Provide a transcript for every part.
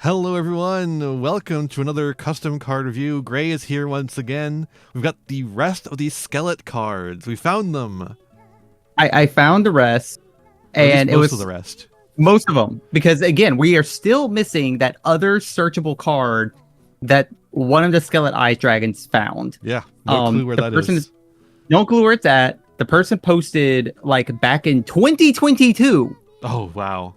Hello everyone, welcome to another custom card review. Gray is here once again. We've got the rest of these Skelett cards. We found them. I found the rest, and it was most of the rest. Most of them, because again, we are still missing that other searchable card that one of the Skelett Ice Dragons found. Yeah, no clue where that is. No clue where it's at. The person posted like back in 2022. Oh, wow.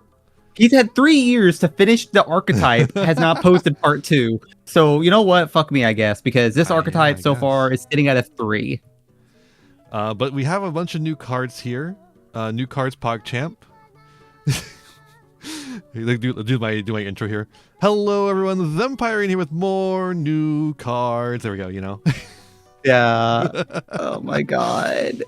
He's had 3 years to finish the archetype, has not posted part 2. So, you know what? Fuck me, I guess, because this archetype so far is sitting at a 3. But we have a bunch of new cards here. New cards, PogChamp. do my intro here. Hello, everyone. The Empire in here with more new cards. There we go, you know. Yeah. Oh, my God.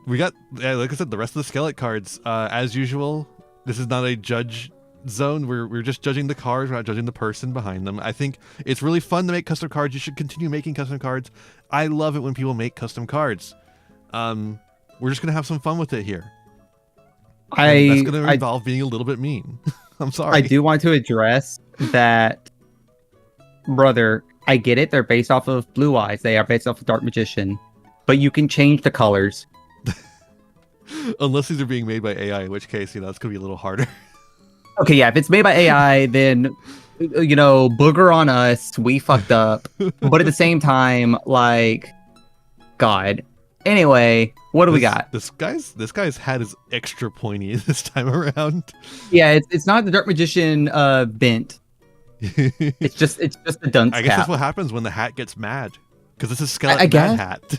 We got, like I said, the rest of the Skelett cards. As usual, this is not a judge zone. We're just judging the cards. We're not judging the person behind them. I think it's really fun to make custom cards. You should continue making custom cards. I love it when people make custom cards. We're just gonna have some fun with it here. That's gonna involve being a little bit mean. I'm sorry. I do want to address that, brother. I get it. They're based off of Blue Eyes. They are based off of Dark Magician, but you can change the colors. Unless these are being made by AI, in which case, it's gonna be a little harder. Okay, yeah, if it's made by AI, then, booger on us, we fucked up. But at the same time, like, God. Anyway, what do we got? This guy's hat is extra pointy this time around. Yeah, it's not the Dark Magician bent. It's just a dunce I guess cap. that's what happens when the hat gets mad, because this is Skelett Mad Hat.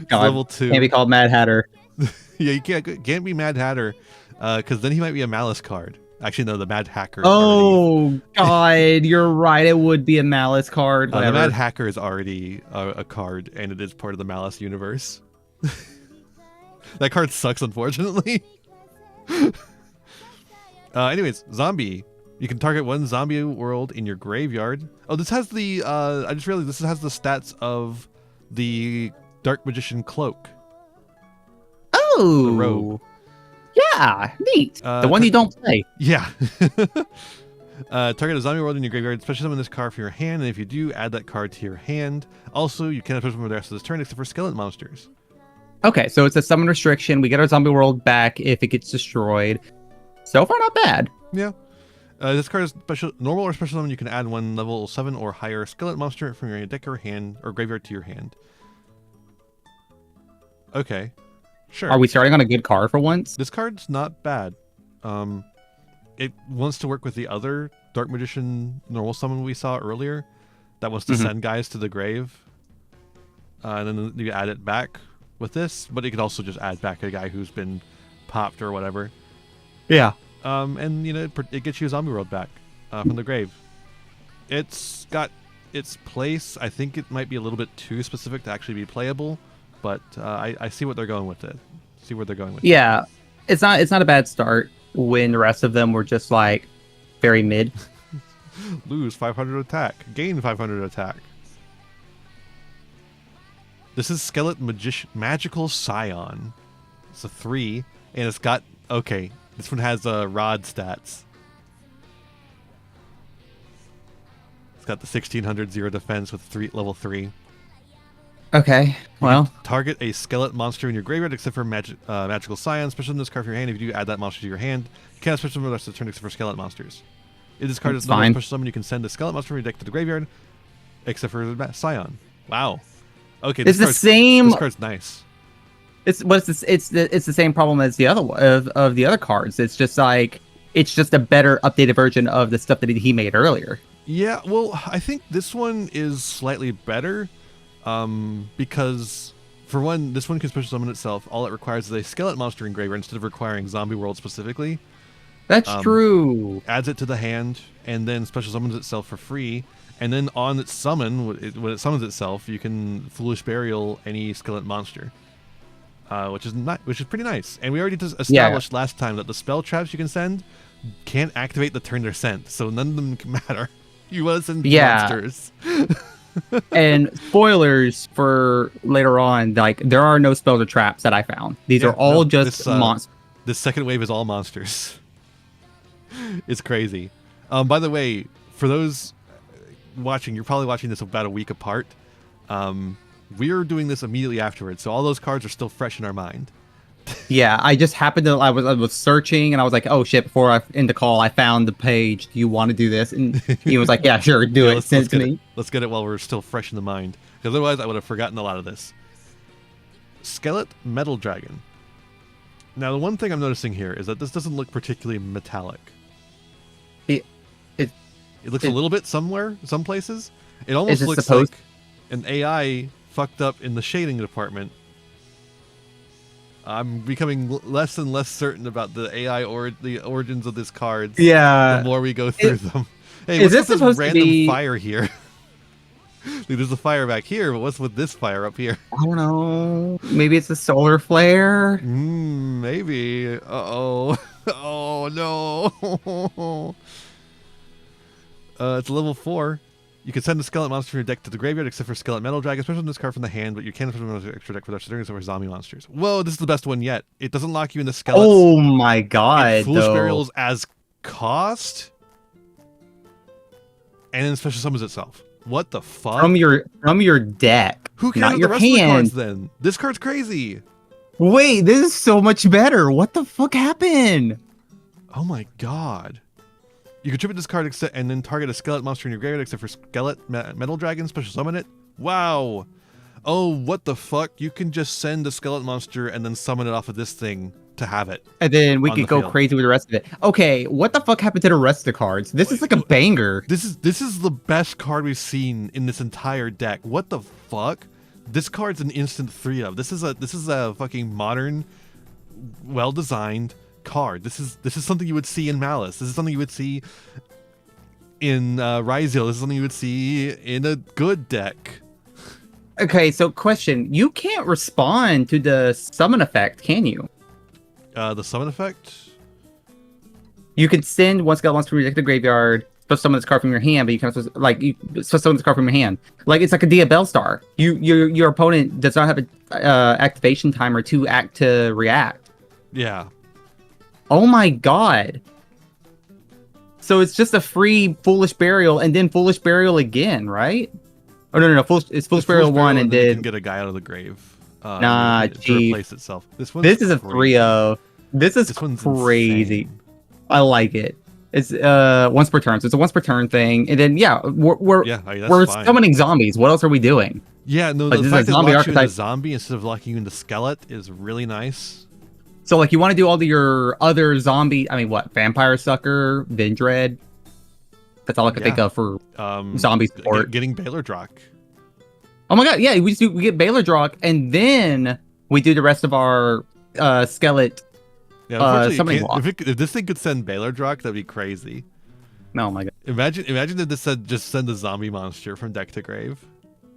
God, level 2. Can't be called Mad Hatter. Yeah, you can't be Mad Hatter, because then he might be a malice card. Actually, no, the Mad Hacker. Oh God, you're right. It would be a malice card. The Mad Hacker is already a card, and it is part of the Malice universe. That card sucks, unfortunately. Anyways, zombie. You can target one zombie world in your graveyard. Oh, this has the. I just realized this has the stats of the Dark Magician cloak. Oh, the robe. Yeah, neat. The one you don't play. Yeah. Target a zombie world in your graveyard. Special summon this card from your hand, and if you do, add that card to your hand. Also, you cannot special summon the rest of this turn except for skeleton monsters. Okay, so it's a summon restriction. We get our zombie world back if it gets destroyed. So far, not bad. Yeah. This card is normal or special summon. You can add one level 7 or higher skeleton monster from your deck or hand or graveyard to your hand. Okay. Sure. Are we starting on a good card for once? This card's not bad. It wants to work with the other Dark Magician normal summon we saw earlier. That wants to send guys to the grave. And then you add it back with this, but it could also just add back a guy who's been popped or whatever. Yeah. And it gets you a zombie world back from the grave. It's got its place. I think it might be a little bit too specific to actually be playable. But I see what they're going with it. See where they're going with it. Yeah, it's not a bad start when the rest of them were just like very mid. Lose 500 attack, gain 500 attack. This is Skelett Magical Scion. It's a 3, and it's got this one has rod stats. It's got the 1600 0 defense with level 3. Okay, well. Target a Skelett monster in your graveyard except for Magical Scion. Special summon this card from your hand. If you do, add that monster to your hand. You cannot special summon the rest of the turn except for Skelett monsters. If this card is not a special summon, you can send a Skelett monster from your deck to the graveyard except for Scion. Wow. Okay, This card's nice. It's the same problem as the other of the other cards. It's just like it's just a better updated version of the stuff that he made earlier. Yeah, well, I think this one is slightly better. Because for one, this one can special summon itself. All it requires is a Skelett monster in graveyard instead of requiring zombie world specifically. That's true. Adds it to the hand and then special summons itself for free. And then on its summon, when it summons itself, you can Foolish Burial any Skelett monster, which is pretty nice. And we already established last time that the spell traps you can send can't activate the turn they're sent, so none of them can matter. You want to send monsters. And spoilers for later on, like there are no spells or traps that I found. These are all just monsters. The second wave is all monsters. It's crazy. By the way, for those watching, you're probably watching this about a week apart. We're doing this immediately afterwards, so all those cards are still fresh in our mind. Yeah, I just happened to I was searching and I was like, oh shit! Before I end the call, I found the page. Do you want to do this? And he was like, yeah, sure, do it. Send it to me. Let's get it while we're still fresh in the mind, because otherwise I would have forgotten a lot of this. Skelett Metal Dragon. Now, the one thing I'm noticing here is that this doesn't look particularly metallic. It looks a little bit some places. It almost looks like an AI fucked up in the shading department. I'm becoming less and less certain about the AI or the origins of these cards. Yeah. The more we go through them. Hey, is what's this with this random fire here? Like, there's a fire back here, but what's with this fire up here? I don't know. Maybe it's a solar flare. Maybe. Uh-oh. Oh, no. It's a level 4. You can send a Skelett monster from your deck to the graveyard, except for Skelett Metal Dragon, especially on this card from the hand, but you can't put it on an extra deck for for zombie monsters. Whoa, this is the best one yet. It doesn't lock you into Skeletts. Oh my god, Foolish Burials as cost, and then special summons itself. What the fuck? From your deck. Who cares not about your the rest hand. of the cards then? This card's crazy. Wait, this is so much better. What the fuck happened? Oh my god. You can tribute this card and then target a Skelett monster in your graveyard except for Skelett Metal Dragon, special summon it. Wow. Oh, what the fuck? You can just send a Skelett monster and then summon it off of this thing to have it. And then we could go crazy with the rest of it. Okay, what the fuck happened to the rest of the cards? This is like a banger. This is the best card we've seen in this entire deck. What the fuck? This card's an instant 3 of. This is a fucking modern, well-designed card. This is something you would see in Malice. This is something you would see in Ryzeal. This is something you would see in a good deck. Okay, so question. You can't respond to the summon effect, can you? The summon effect? You can send one Skelett monster from your deck to the graveyard, supposed to summon this card from your hand, but you can't supposed to summon this card from your hand. Like, it's like a Dia Bellstar. Your opponent does not have an activation timer to act to react. Yeah. Oh my god. So it's just a free Foolish Burial and then Foolish Burial again, right? Oh no, it's Foolish Burial 1 and then you can get a guy out of the grave. Nah, to replace itself. This is a 3-0. This is crazy. Insane. I like it. It's once per turn, so it's a once per turn thing, and then we're summoning zombies. What else are we doing? Yeah, no, like, the fact that it locks you archetype... into zombie instead of locking you into Skelett is really nice. So like you want to do all of your other zombie, Vampire Sucker, Vindred. That's all I can think of for zombie support. Getting Baylor Drock. Oh my god, yeah, we get Baylor Drock, and then we do the rest of our Skelett. Yeah, if this thing could send Baylor Drock, that'd be crazy. Oh my god. Imagine if this said just send a zombie monster from deck to grave.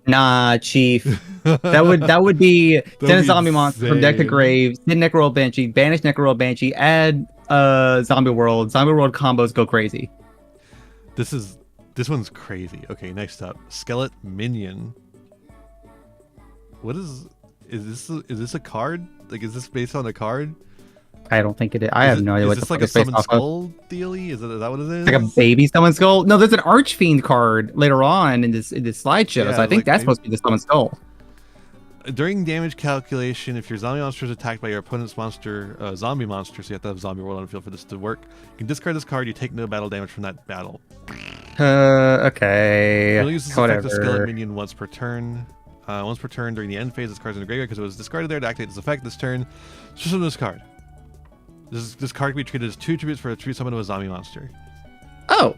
Nah, Chief. That would be send a zombie monster from deck to grave, send Necro Banshee, banish Necro Banshee, add Zombie World. Zombie World combos go crazy. This one's crazy. Okay, next up. Skelett Minion. What is this a card? Like, is this based on a card? I don't think it is. I have no idea what the fuck it's based off of. Is this like a Summon Skull dealie? Is that what it is? Like a baby Summon Skull? No, there's an Archfiend card later on in this slideshow, yeah, so I think that's supposed to be the Summon Skull. During damage calculation, if your zombie monster is attacked by your opponent's zombie monster, so you have to have Zombie World on the field for this to work, you can discard this card, you take no battle damage from that battle. Okay. You'll use this effect of Skelett Minion once per turn. Once per turn during the end phase, this card's in the graveyard because it was discarded there to activate this effect this turn. Just summon this card. This card can be treated as 2 tributes for a tribute summon of a zombie monster. Oh.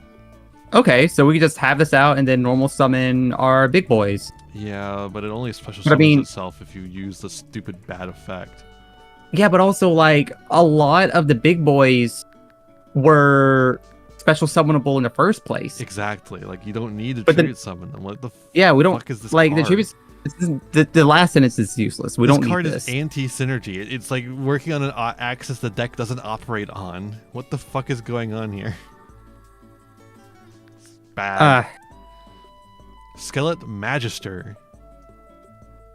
Okay, so we can just have this out and then normal summon our big boys. Yeah, but it only special summons itself if you use the stupid bad effect. Yeah, but also, like, a lot of the big boys were special summonable in the first place. Exactly. Like, you don't need to tribute summon them. What the we don't, fuck is this like, card? The tributes... The last sentence is useless. We don't need this. This card is anti-synergy. It's like working on an axis the deck doesn't operate on. What the fuck is going on here? It's bad. Skelett Magister.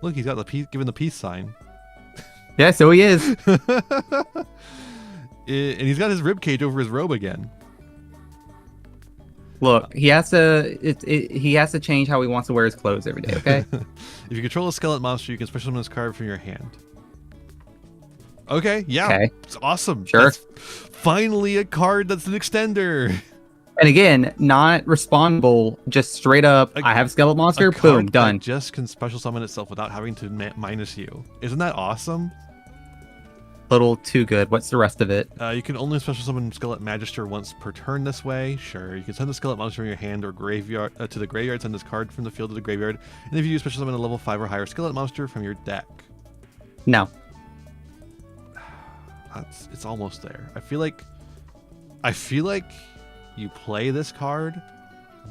Look, he's got given the peace sign. Yeah, so he is. And he's got his ribcage over his robe again. Look, he has to. He has to change how he wants to wear his clothes every day. Okay. If you control a skeleton monster, you can special summon this card from your hand. Okay, yeah, Okay. it's awesome. Sure. That's finally a card that's an extender. And again, not respondable. Just straight up. I have Skelett monster. A card Boom. Done. that just can special summon itself without having to minus you. Isn't that awesome? Little too good. What's the rest of it? You can only special summon Skelett Magister once per turn this way. Sure. You can send the Skelett monster from your hand or graveyard to the graveyard. Send this card from the field to the graveyard. And if you special summon a level 5 or higher Skelett monster from your deck. No. It's almost there. I feel like you play this card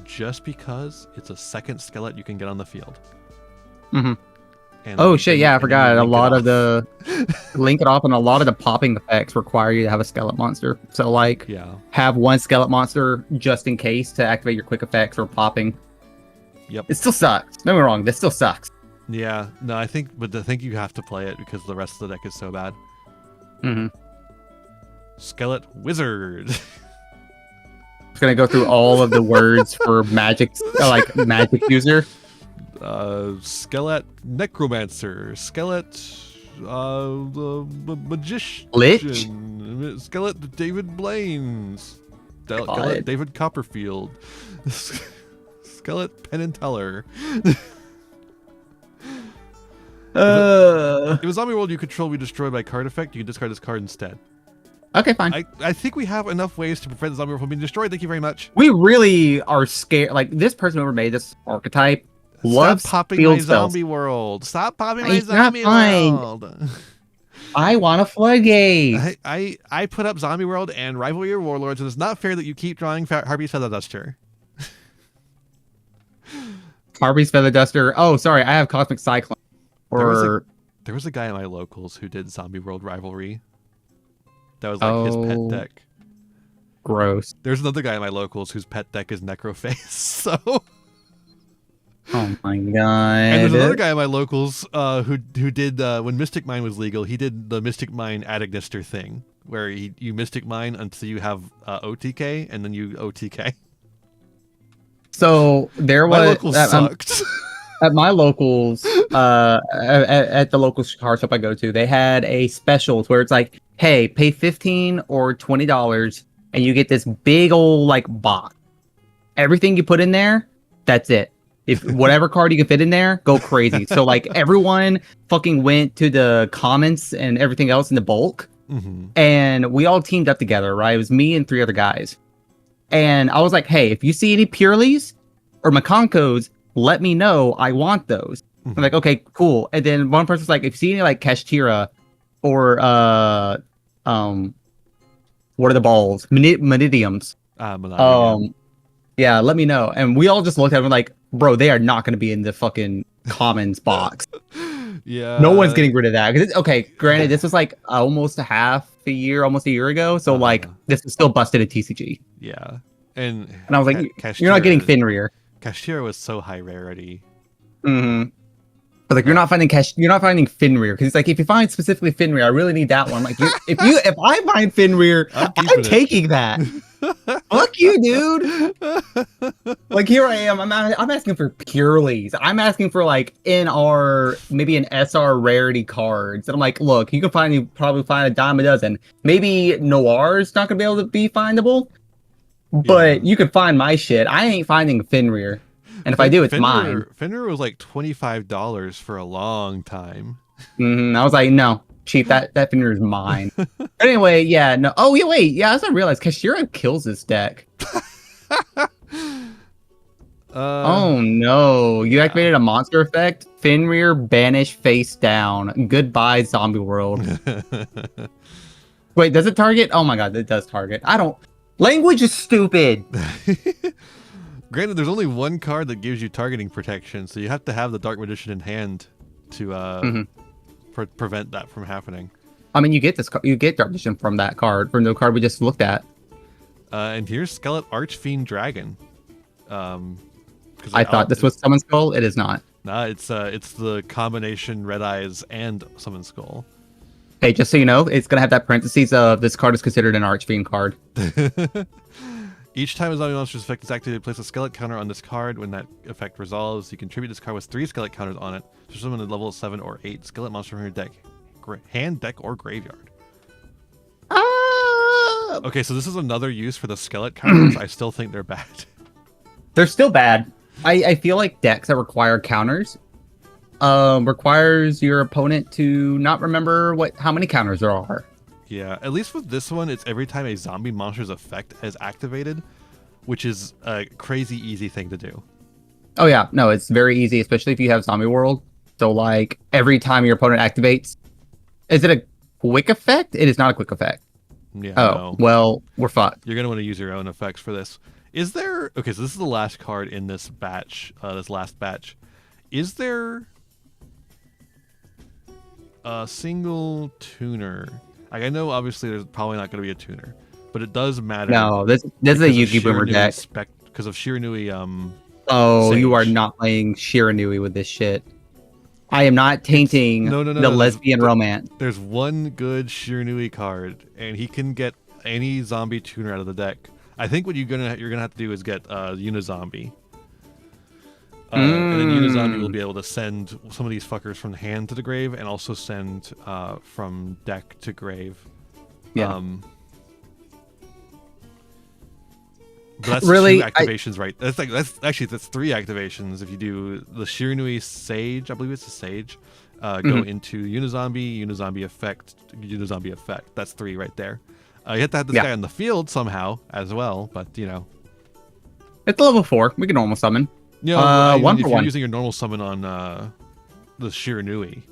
just because it's a second Skelett you can get on the field. Mm-hmm. And Oh shit! Yeah, I forgot. A lot of the the link it off, and a lot of the popping effects require you to have a Skelett monster. So like, have one Skelett monster just in case to activate your quick effects or popping. Yep. It still sucks. Don't get me wrong. This still sucks. Yeah. No, I think you have to play it because the rest of the deck is so bad. Mm-hmm. Skelett Wizard. Just gonna go through all of the words for magic, like magic user. Skelett Necromancer, Skelett Magician, Lich? Skelett David Blaines, Skelett David Copperfield, Skelett Penn and Teller. If a zombie world you control be destroyed by card effect, you can discard this card instead. Okay, fine. I think we have enough ways to prevent the zombie world from being destroyed. Thank you very much. We really are scared. Like, this person who made this archetype loves Stop popping field my spells. zombie world. Stop popping my It's not zombie fine. world. I want a floodgate. I put up Zombie World and Rivalry of Warlords, and it's not fair that you keep drawing Harvey's Feather Duster. Harvey's Feather Duster. Oh, sorry. I have Cosmic Cyclone. There was a guy at my locals who did Zombie World Rivalry. That was like his pet deck. Gross. There's another guy at my locals whose pet deck is Necroface. So. Oh my god. And there's another guy at my locals who did when Mystic Mine was legal. He did the Mystic Mine Adagnister thing, where you Mystic Mine until you have OTK, and then you OTK. So there was my locals sucked. At my locals, at the local card shop I go to, they had a specials where it's like, hey, pay $15 or $20 and you get this big old like box. Everything you put in there, that's it. If whatever card you can fit in there, go crazy. So like everyone fucking went to the comments and everything else in the bulk, and we all teamed up together, right? It was me and 3 other guys. And I was like, hey, if you see any Pureleys or Makonkos, let me know. I want those. I'm like, okay, cool. And then one person's like, if you see any like Kashtira or what are the balls? Monidiums. Yeah, let me know. And we all just looked at them like, bro, they are not going to be in the fucking commons box. Yeah. No one's getting rid of that. Okay, granted, this was like almost a year ago. So like, this is still busted at TCG. Yeah. And I was like, you're not getting Fenrir. Kashtira was so high rarity. Mm-hmm. But like, you're not finding Fenrir, because it's like, if you find specifically Fenrir, I really need that one. Like, if I find Fenrir, I'm taking that. Fuck you, dude. Like, here I am. I'm asking for Pureleys. I'm asking for like NR, maybe an SR rarity cards. And I'm like, look, you can probably find a dime a dozen. Maybe Noir's not gonna be able to be findable, but you can find my shit. I ain't finding Fenrir. And if I do, it's mine. Fenrir was like $25 for a long time. I was like, no, cheap. That Fenrir is mine. But anyway, yeah, no. Oh, yeah, wait. Yeah, as I realized, Kashtira kills this deck. Oh, no. You activated a monster effect. Fenrir, banish, face down. Goodbye, zombie world. Wait, does it target? Oh my god, it does target. Language is stupid. Granted, there's only one card that gives you targeting protection, so you have to have the Dark Magician in hand to prevent that from happening. I mean, you get Dark Magician from that card, from the card we just looked at. And here's Skelett Archfiend Dragon. I thought this was Summon Skull. It is not. Nah, it's the combination Red Eyes and Summon Skull. Hey, just so you know, it's gonna have that parentheses of this card is considered an Archfiend card. Each time a zombie monster's effect is activated, place a Skelett counter on this card. When that effect resolves, you can tribute this card with 3 Skelett counters on it. So summon a level 7 or 8 Skelett monster from your deck, hand, deck, or graveyard. Okay, so this is another use for the Skelett counters. I still think they're bad. They're still bad. I feel like decks that require counters requires your opponent to not remember how many counters there are. Yeah, at least with this one, it's every time a zombie monster's effect is activated, which is a crazy easy thing to do. Oh yeah, no, it's very easy, especially if you have Zombie World. So like every time your opponent activates, is it a quick effect? It is not a quick effect. Yeah. Oh, no. well, we're fucked. You're gonna want to use your own effects for this. Is there? Okay, so this is the last card in this batch. This last batch. Is there a single tuner? Like, I know obviously there's probably not going to be a tuner, but it does matter. No, this is a Yugi Boomer deck. Because of Shiranui. Oh, Sage. you are not playing Shiranui with this shit. I am not tainting the lesbian romance. There's one good Shiranui card, and he can get any zombie tuner out of the deck. I think what you're gonna have to do is get Unizombie. And then Unizombie will be able to send some of these fuckers from hand to the grave, and also send from deck to grave. Yeah. But that's really 2 activations, right? That's 3 activations. If you do the Shiranui Sage, I believe it's a Sage, go into Unizombie effect. That's 3 right there. You have to have this guy on the field somehow as well, but you know. It's a level 4. We can normal summon. You know, one if for you're one. using your normal summon on the Shiranui.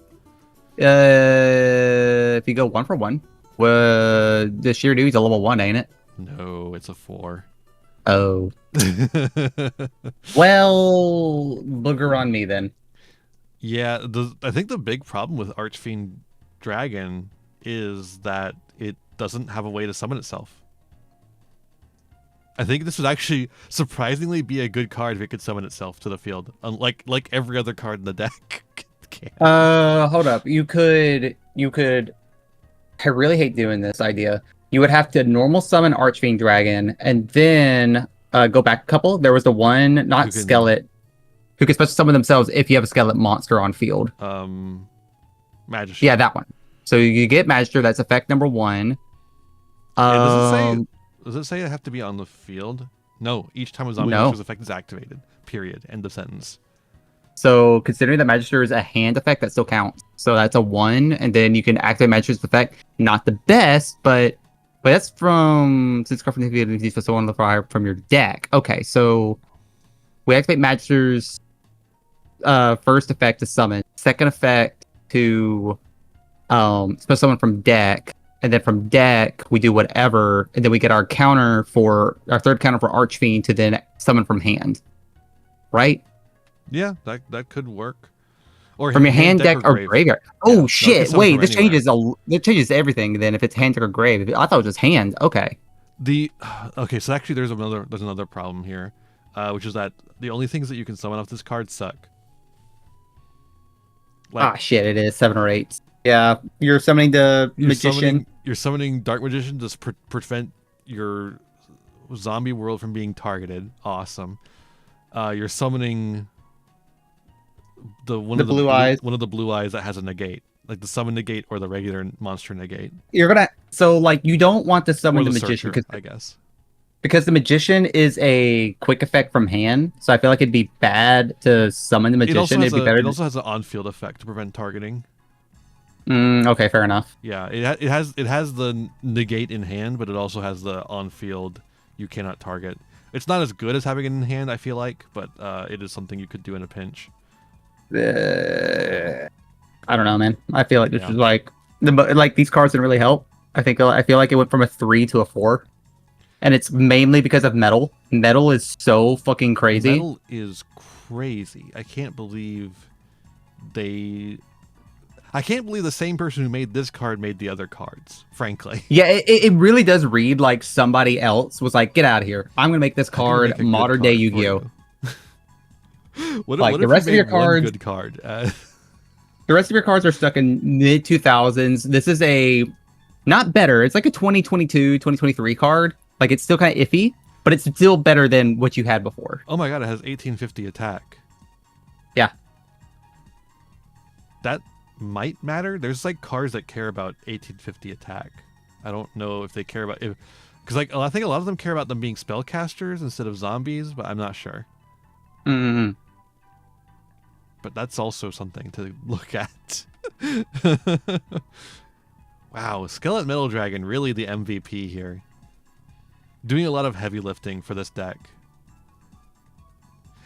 If you go 1 for 1, the Shiranui's a level 1, ain't it? No, it's a 4. Oh. Well, booger on me then. Yeah, I think the big problem with Archfiend Dragon is that it doesn't have a way to summon itself. I think this would actually surprisingly be a good card if it could summon itself to the field, unlike every other card in the deck. Hold up. You could. I really hate doing this idea. You would have to normal summon Archfiend Dragon and then go back a couple. There was the one, Skelett, who can special summon themselves if you have a Skelett monster on field. Magister. Yeah, that one. So you get Magister. That's effect number 1. Does it say it have to be on the field? No. Each time a zombie monster's effect is activated. Period. End of sentence. So considering that Magister is a hand effect, that still counts. So that's a 1, and then you can activate Magister's effect. Not the best, but that's from since card from the field for someone on the fire from your deck. Okay, so we activate Magister's first effect to summon, second effect to special summon from deck, and then from deck we do whatever, and then we get our third counter for Archfiend to then summon from hand. Right? Yeah, that could work. Or from your hand, deck, or graveyard. Oh shit! No, wait, this changes everything. Then if it's hand, deck, or grave, I thought it was just hand. Okay. Okay, so actually there's another problem here, which is that the only things that you can summon off this card suck. Shit! It is 7 or 8. Yeah, you're summoning the magician. You're summoning Dark Magician to prevent your zombie world from being targeted. Awesome. You're summoning one of the blue eyes that has a negate, like the summon negate or the regular monster negate. You don't want to summon the magician, I guess, because the magician is a quick effect from hand. So I feel like it'd be bad to summon the magician. It also has an on-field effect to prevent targeting. Okay, fair enough. Yeah, it has the negate in hand, but it also has the on-field you cannot target. It's not as good as having it in hand, I feel like, but it is something you could do in a pinch. I don't know, man. I feel like this is like these cards didn't really help. I feel like it went from a 3 to a 4, and it's mainly because of metal. Metal is so fucking crazy. Metal is crazy. I can't believe the same person who made this card made the other cards, frankly. Yeah, it really does read like somebody else was like, get out of here. I'm going to make this card modern day Yu-Gi-Oh. What the rest of your cards, good card? The rest of your cards are stuck in mid 2000s. This is not better. It's like a 2022, 2023 card. Like, it's still kind of iffy. but it's still better than what you had before. Oh my god, it has 1850 attack. Yeah. That might matter. There's like cards that care about 1850 attack. I don't know if they care about if, because like I think a lot of them care about them being spellcasters instead of zombies, but I'm not sure. Mm. But that's also something to look at. Wow, Skelett Metal Dragon really the MVP here. Doing a lot of heavy lifting for this deck.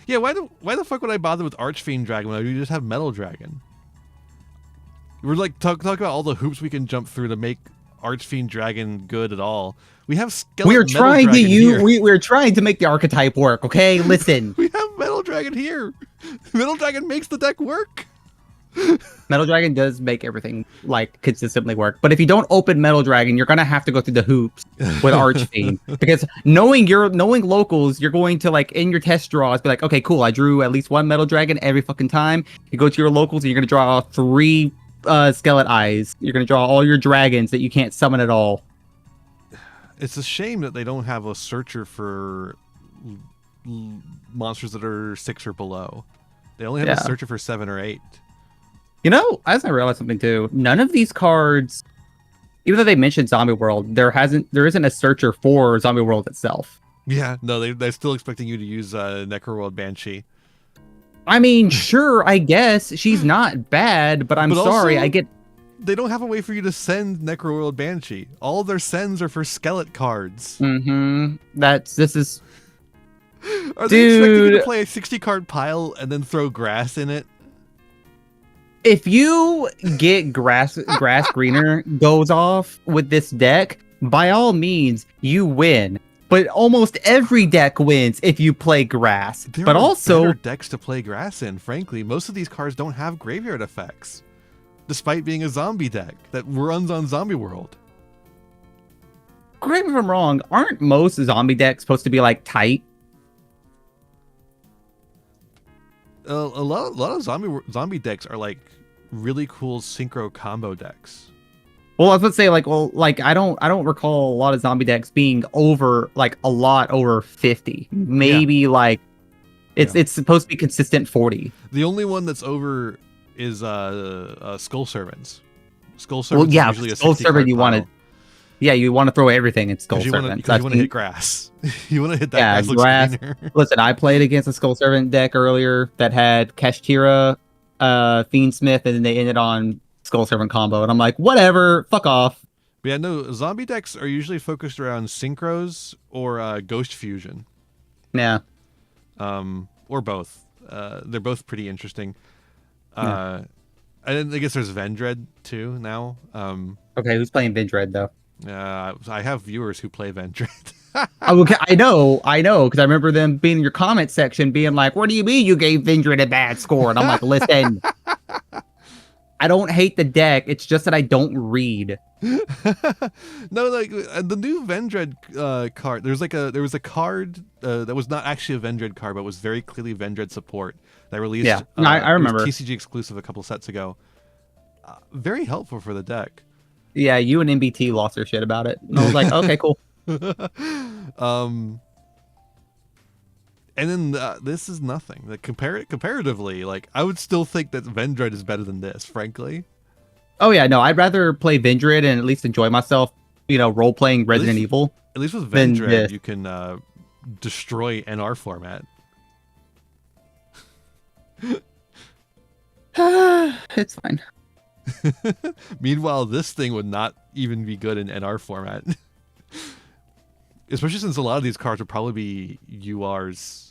Yeah, why the fuck would I bother with Archfiend Dragon when I just have Metal Dragon? We're like talk about all the hoops we can jump through to make Archfiend Dragon good at all. We have Skelett We're Metal trying Dragon to here. we're trying to make the archetype work, okay? Listen. We have Metal Dragon here. Metal Dragon makes the deck work. Metal Dragon does make everything like consistently work, but if you don't open Metal Dragon, you're gonna have to go through the hoops with Archfiend because knowing locals, you're going to like in your test draws be like, okay, cool, I drew at least one Metal Dragon every fucking time. You go to your locals and you're gonna draw 3 Skelett Eyes. You're gonna draw all your dragons that you can't summon at all. It's a shame that they don't have a searcher for monsters that are 6 or below. They only have a searcher for 7 or 8. You know, as I realized something too, none of these cards, even though they mentioned Zombie World, there isn't a searcher for Zombie World itself. Yeah, no, they're still expecting you to use Necroworld Banshee. I mean, sure, I guess she's not bad, but I'm sorry, also, they don't have a way for you to send Necroworld Banshee. All of their sends are for Skelett cards. Mm-hmm. Are they expecting you to play a 60 card pile and then throw grass in it? If you get grass greener goes off with this deck, by all means, you win. But almost every deck wins if you play grass. There are better decks to play grass in, frankly. Most of these cards don't have graveyard effects, despite being a zombie deck that runs on Zombie World. Correct me if I'm wrong, aren't most zombie decks supposed to be like tight? A lot of zombie decks are like really cool synchro combo decks. Well, I was about to say I don't recall a lot of zombie decks being over like a lot over 50. Maybe like it's supposed to be consistent 40. The only one that's over is Skull Servants. Skull Servants Well, yeah, is usually a Skull 60 Servant card you want to you want to throw everything in Skull Servant. Because you want to hit grass. You want to hit that grass. Listen, I played against a Skull Servant deck earlier that had Kashtira, Fiendsmith, and then they ended on Skull Servant combo, and I'm like, whatever, fuck off. But yeah, no, zombie decks are usually focused around synchros or Ghost Fusion. Yeah. Or both. They're both pretty interesting. And then I guess there's Vendread too now. Okay, who's playing Vendread though? I have viewers who play Vendread. Okay, I know, because I remember them being in your comment section being like, what do you mean you gave Vendread a bad score? And I'm like, listen, I don't hate the deck, it's just that I don't read. No, like the new Vendread card, there was a card that was not actually a Vendread card, but was very clearly Vendread support that released. Yeah, I remember. It was TCG exclusive a couple sets ago. Very helpful for the deck. Yeah, you and MBT lost their shit about it. And I was like, okay, cool. And then this is nothing. Like comparatively, like I would still think that Vendread is better than this, frankly. Oh yeah, no, I'd rather play Vendread and at least enjoy myself, role playing Resident Evil. At least with Vendread, you can destroy NR format. It's fine. Meanwhile, this thing would not even be good in NR format. Especially since a lot of these cards would probably be URs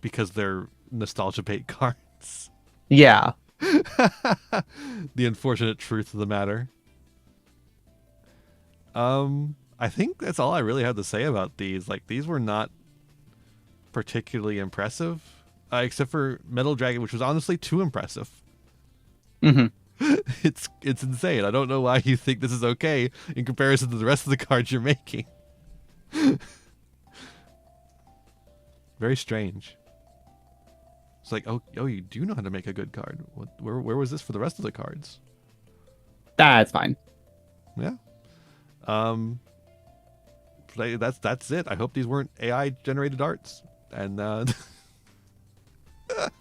because they're nostalgia bait cards. Yeah. The unfortunate truth of the matter. I think that's all I really have to say about these. Like, these were not particularly impressive, except for Metal Dragon, which was honestly too impressive. Mm-hmm. It's insane. I don't know why you think this is okay in comparison to the rest of the cards you're making. Very strange. It's like, oh, you do know how to make a good card. Where was this for the rest of the cards? That's fine. Yeah. That's it. I hope these weren't AI generated arts. And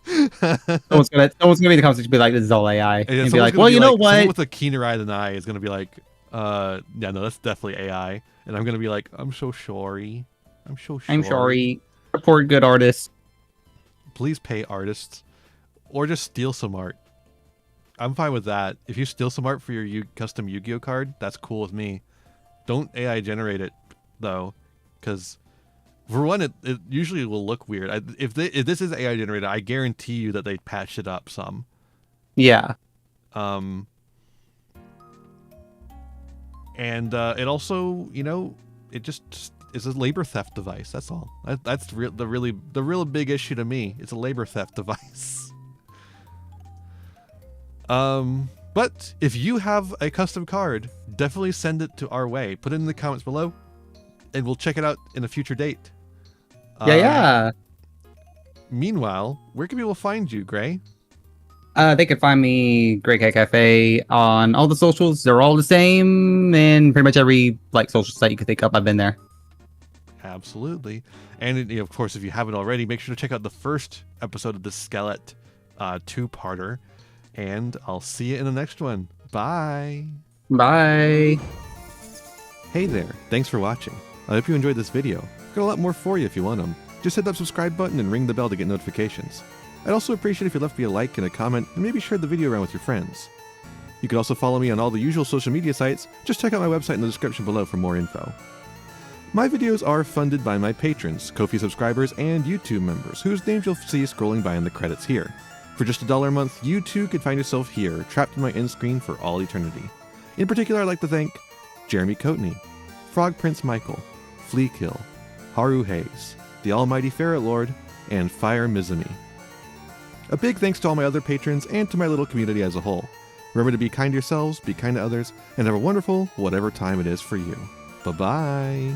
Someone's gonna be in the conversation, be like, "This is all AI," and and be like, "Well, be you know someone what? with a keener eye than I is gonna be like, yeah, no, that's definitely AI. And I'm gonna be like, I'm so sorry. I'm sorry. Support good artists." Please pay artists, or just steal some art. I'm fine with that. If you steal some art for your custom Yu-Gi-Oh card, that's cool with me. Don't AI generate it though, because for one, it usually will look weird. If this is AI generated, I guarantee you that they patched it up some. Yeah. And it also, it just is a labor theft device. That's all. That's the real big issue to me. It's a labor theft device. But if you have a custom card, definitely send it to our way. Put it in the comments below, and we'll check it out in a future date. Yeah. Meanwhile, where can people find you, Gray? They can find me, Grey Cat Cafe, on all the socials. They're all the same, and pretty much every social site you can think up, I've been there. Absolutely. And of course, if you haven't already, make sure to check out the first episode of the Skelett two-parter. And I'll see you in the next one. Bye. Bye. Hey there. Thanks for watching. I hope you enjoyed this video. Got a lot more for you if you want them. Just hit that subscribe button and ring the bell to get notifications. I'd also appreciate if you left me a like and a comment and maybe shared the video around with your friends. You can also follow me on all the usual social media sites. Just check out my website in the description below for more info. My videos are funded by my patrons, Ko-fi subscribers, and YouTube members, whose names you'll see scrolling by in the credits here. For just $1 a month, you too could find yourself here, trapped in my end screen for all eternity. In particular, I'd like to thank Jeremy Coatney, Frog Prince Michael, Fleekill, Haru Hayes, the Almighty Ferret Lord, and Fire Mizumi. A big thanks to all my other patrons and to my little community as a whole. Remember to be kind to yourselves, be kind to others, and have a wonderful whatever time it is for you. Bye-bye.